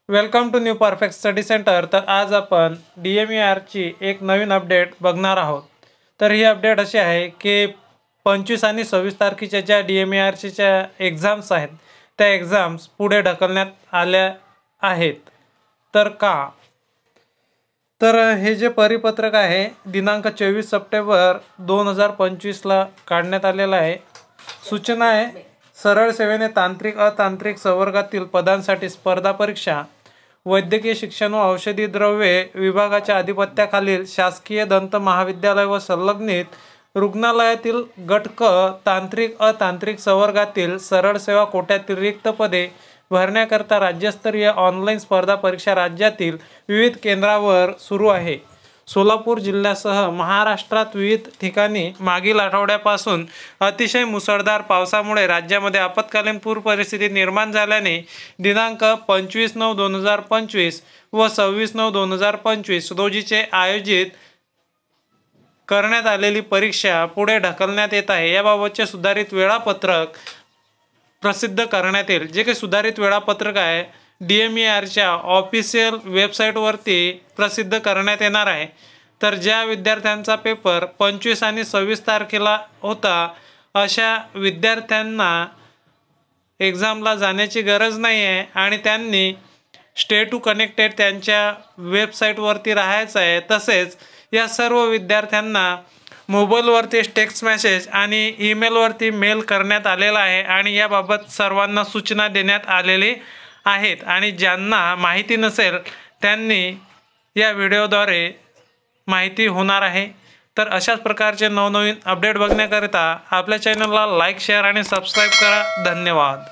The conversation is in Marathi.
Welcome to new perfect study centre. तर आज आपण DMER ची एक नवीन अपडेट बघणार आहोत। तर ही अपडेट अशी आहे की 25 आणि 26 तारखेच्या ज्या DMER च्या एक्झाम्स आहेत त्या एक्झाम्स पुढे ढकलण्यात आल्या आहेत। तर का? तर हे जे परिपत्रक आहे दिनांक 24 सप्टेंबर 2025 ला काढण्यात आलेलं आहे। सूचना आहे, सरळ सेवेने तांत्रिक अतांत्रिक संवर्गातील पदांसाठी स्पर्धा परीक्षा वैद्यकीय शिक्षण व औषधी द्रव्ये विभागाच्या अधिपत्याखालील शासकीय दंत महाविद्यालय व संलग्नित रुग्णालयातील गट क तांत्रिक अतांत्रिक संवर्गातील सरळ सेवा कोट्यातील रिक्त पदे भरण्याकरता राज्यस्तरीय ऑनलाईन स्पर्धा परीक्षा राज्यातील विविध केंद्रावर सुरू आहे। सोलापूर जिल्ह्यासह महाराष्ट्रात विविध ठिकाणी मागील आठवड्यापासून अतिशय मुसळधार पावसामुळे राज्यामध्ये आपत्कालीन पूर परिस्थिती निर्माण झाल्याने दिनांक 25/9/2025 व 26/9/2025 रोजीचे आयोजित करण्यात आलेली परीक्षा पुढे ढकलण्यात येत आहे। याबाबतचे सुधारित वेळापत्रक प्रसिद्ध करण्यात येईल। जे काही सुधारित वेळापत्रक आहे DMERच्या ऑफिशियल वेबसाईटवरती प्रसिद्ध करण्यात येणार आहे। तर ज्या विद्यार्थ्यांचा पेपर 25 आणि 26 तारखेला होता अशा विद्यार्थ्यांना एक्झामला जाण्याची गरज नाही आहे आणि त्यांनी स्टे टू कनेक्टेड त्यांच्या वेबसाईटवरती राहायचं आहे। तसेच या सर्व विद्यार्थ्यांना मोबाईलवरती टेक्स्ट मेसेज आणि ईमेलवरती मेल करण्यात आलेला आहे आणि याबाबत सर्वांना सूचना देण्यात आलेली आहेत आणि ज्यांना माहिती नसेल त्यांनी या व्हिडिओद्वारे माहिती होणार आहे। तर अशाच प्रकारचे नवनवीन अपडेट बघण्याकरिता आपल्या चॅनलला लाईक, शेअर आणि सबस्क्राईब करा। धन्यवाद।